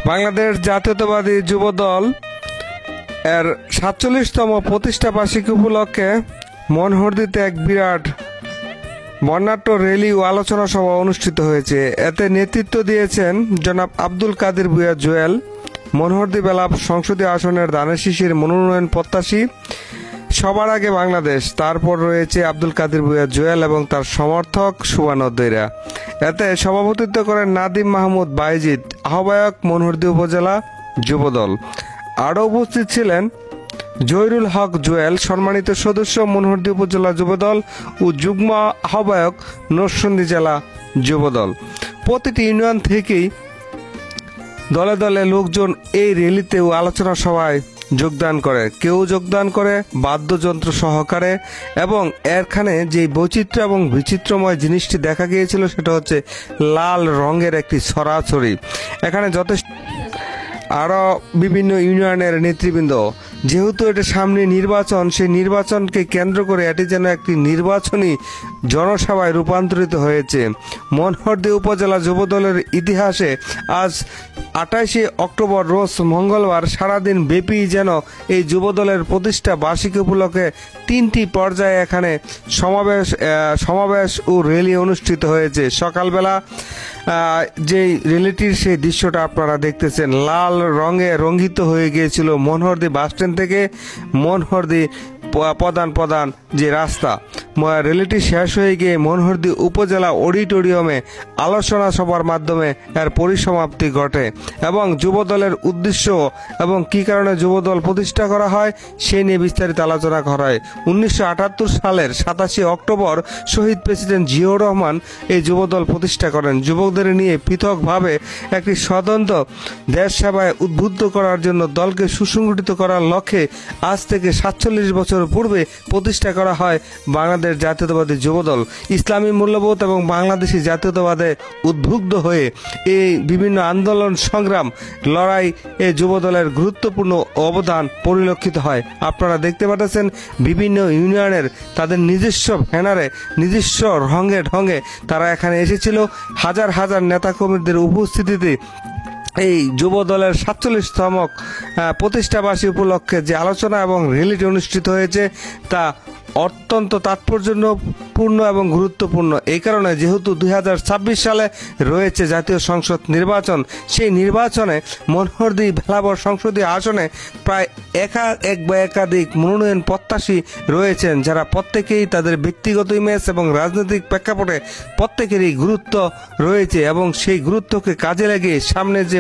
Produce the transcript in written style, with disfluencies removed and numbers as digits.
বাংলাদেশ জাতীয়তাবাদী যুবদল এর ৪৭তম প্রতিষ্ঠা বার্ষিকী উপলক্ষে মনোহরদীতে এক বিরাট বর্ণাঢ্য র্যালি ও আলোচনা সভা অনুষ্ঠিত হয়েছে। এতে নেতৃত্ব দিয়েছেন জনাব আব্দুল কাদের ভূঁইয়া জুয়েল, মনোহরদী বেলাব সংসদীয় আসনের ধানের শীষের মনোনয়ন প্রত্যাশী। সবার আগে বাংলাদেশ, তারপর রয়েছে আব্দুল কাদের ভূঁইয়া জুয়েল এবং তার সমর্থক শুভানুদ্দীরা। এতে সভাপতিত্ব করেন নাদিম মাহমুদ বাইজিদ, আহ্বায়ক মনোহরদী উপজেলা যুবদল। আরও উপস্থিত ছিলেন জহিরুল হক জুয়েল, সম্মানিত সদস্য মনোহরদী উপজেলা যুবদল ও যুগ্ম আহ্বায়ক নরসিংদী জেলা যুবদল। প্রতিটি ইউনিয়ন থেকেই দলে দলে লোকজন এই র্যালিতে ও আলোচনা সভায় যোগদান করে। কেউ যোগদান করে বাদ্যযন্ত্র সহকারে, এবং এখানে যে বৈচিত্র্য এবং বিচিত্রময় জিনিসটি দেখা গিয়েছিল সেটা হচ্ছে লাল রঙের একটি ছড়াছড়ি। এখানে যথেষ্ট আরও বিভিন্ন ইউনিয়নের নেতৃবৃন্দ, যেহেতু এটা সামনে নির্বাচন, সেই নির্বাচনকে কেন্দ্র করে এটি যেন একটি নির্বাচনী জনসভায় রূপান্তরিত হয়েছে। মনোহরদী উপজেলা যুবদলের ইতিহাসে আজ ২৮শে অক্টোবর রোজ মঙ্গলবার সারাদিন ব্যাপী যেন এই যুবদলের প্রতিষ্ঠা বার্ষিকী উপলক্ষে ৩টি পর্যায়ে এখানে সমাবেশ ও র্যালি অনুষ্ঠিত হয়েছে। সকালবেলা যেই র্যালিটির সেই দৃশ্যটা আপনারা দেখতেছেন, লাল রঙে রঙ্গিত হয়ে গিয়েছিল মনোহরদী বাসস্ট্যান্ড থেকে মনোহরদী প্রধান যে রাস্তা। র্যালিটি শেষ হয়ে গিয়ে মনোহরদী উপজেলা অডিটোরিয়ামে আলোচনা সভার মাধ্যমে এর পরিসমাপ্তি ঘটে এবং যুবদলের উদ্দেশ্য এবং কী কারণে যুবদল প্রতিষ্ঠা করা হয় সেই নিয়ে বিস্তারিত আলোচনা করা হয়। ১৯৭৮ সালের ২৭শে অক্টোবর শহীদ প্রেসিডেন্ট জিয়াউর রহমান এই যুবদল প্রতিষ্ঠা করেন। যুবকদের নিয়ে পৃথকভাবে একটি স্বতন্ত্র দেশ সেবায় উদ্বুদ্ধ করার জন্য দলকে সুসংগঠিত করার লক্ষ্যে আজ থেকে ৪৭ বছর পূর্বে প্রতিষ্ঠা করা হয় বাংলাদেশ জাতীয়তাবাদী যুবদল। ইসলামী মূল্যবোধ এবং বাংলাদেশি জাতীয়তাবাদে উদ্বুদ্ধ হয়ে এই বিভিন্ন আন্দোলন সংগ্রাম লড়াই এই যুবদলের গুরুত্বপূর্ণ অবদান পরিলক্ষিত হয়। আপনারা দেখতে পাচ্ছেন বিভিন্ন ইউনিয়নের তাদের নিজস্ব ব্যানারে নিজস্ব রঙে ঢঙে তারা এখানে এসেছিল। হাজার হাজার নেতাকর্মীদের উপস্থিতিতে এই যুবদলের ৪৭তম প্রতিষ্ঠা বার্ষিকী উপলক্ষে যে আলোচনা এবং র্যালিটি অনুষ্ঠিত হয়েছে তা অত্যন্ত তাৎপর্যপূর্ণ এবং গুরুত্বপূর্ণ। এই কারণে যেহেতু ২০২৬ সালে রয়েছে জাতীয় সংসদ নির্বাচন, সেই নির্বাচনে মনোহরদী ভেলাবর সংসদীয় আসনে প্রায় এক বা একাধিক মনোনয়ন প্রত্যাশী রয়েছেন, যারা প্রত্যেকেই তাদের ব্যক্তিগত ইমেজ এবং রাজনৈতিক প্রেক্ষাপটে প্রত্যেকেরই গুরুত্ব রয়েছে এবং সেই গুরুত্বকে কাজে লাগিয়ে সামনে যে